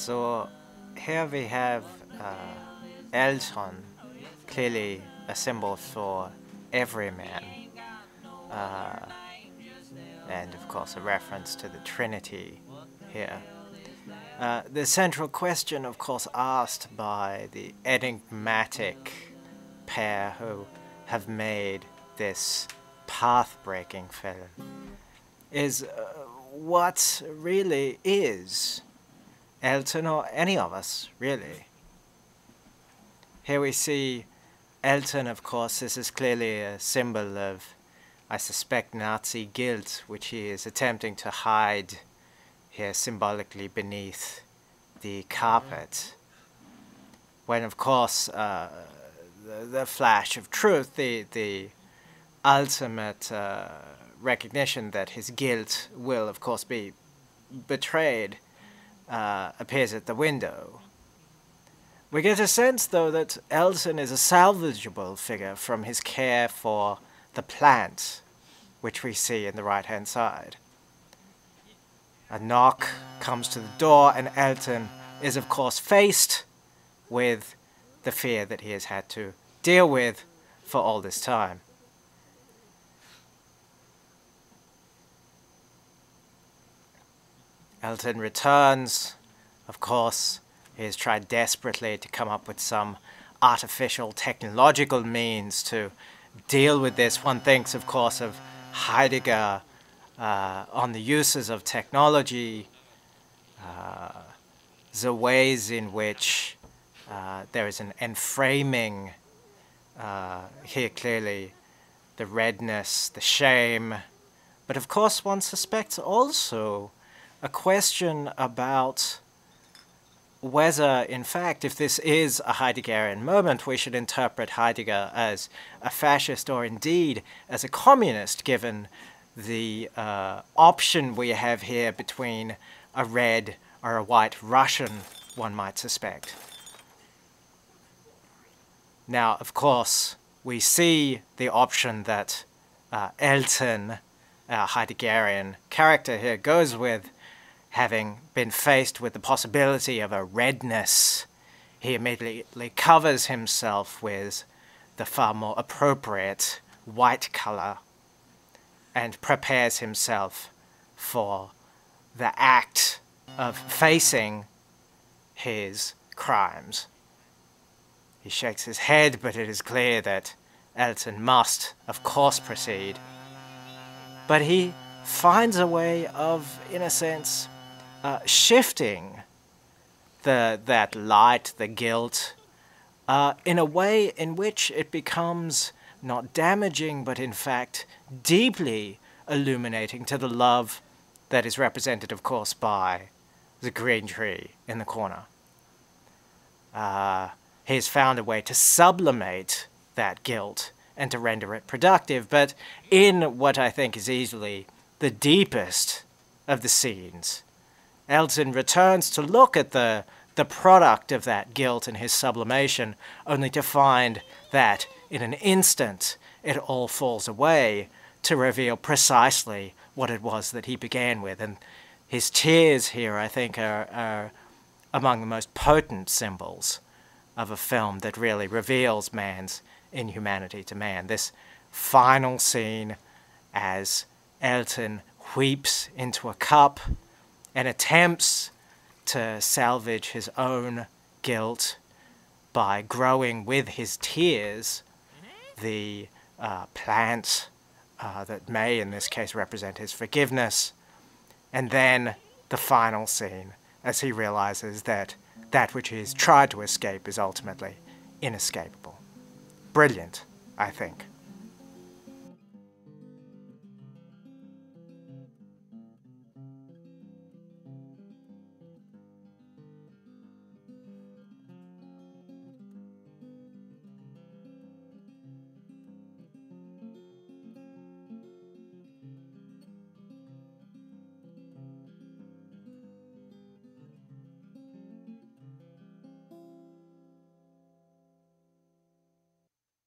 So here we have Elton, clearly a symbol for every man, and of course a reference to the Trinity here. The central question, of course, asked by the enigmatic pair who have made this path-breaking film is what really is Elton, or any of us, really? Here we see Elton, of course. This is clearly a symbol of, I suspect, Nazi guilt, which he is attempting to hide here symbolically beneath the carpet. When, of course, the flash of truth, the ultimate recognition that his guilt will, of course, be betrayed, appears at the window. We get a sense, though, that Elton is a salvageable figure from his care for the plant, which we see in the right-hand side. A knock comes to the door, and Elton is, of course, faced with the fear that he has had to deal with for all this time. Elton returns. Of course, he has tried desperately to come up with some artificial technological means to deal with this. One thinks, of course, of Heidegger on the uses of technology, the ways in which there is an enframing, here clearly the redness, the shame, but of course one suspects also a question about whether, in fact, if this is a Heideggerian moment, we should interpret Heidegger as a fascist or indeed as a communist, given the option we have here between a red or a white Russian, one might suspect. Now, of course, we see the option that Elton, our Heideggerian character here, goes with. Having been faced with the possibility of a redness, he immediately covers himself with the far more appropriate white color and prepares himself for the act of facing his crimes. He shakes his head, but it is clear that Elton must, of course, proceed. But he finds a way of, in a sense, shifting that light, the guilt, in a way in which it becomes not damaging, but in fact deeply illuminating to the love that is represented, of course, by the green tree in the corner. He has found a way to sublimate that guilt and to render it productive, but in what I think is easily the deepest of the scenes, Elton returns to look at the product of that guilt and his sublimation, only to find that in an instant it all falls away to reveal precisely what it was that he began with. And his tears here, I think, are among the most potent symbols of a film that really reveals man's inhumanity to man. This final scene as Elton weeps into a cup and attempts to salvage his own guilt by growing with his tears the plant that may, in this case, represent his forgiveness. And then the final scene, as he realizes that that which he has tried to escape is ultimately inescapable. Brilliant, I think.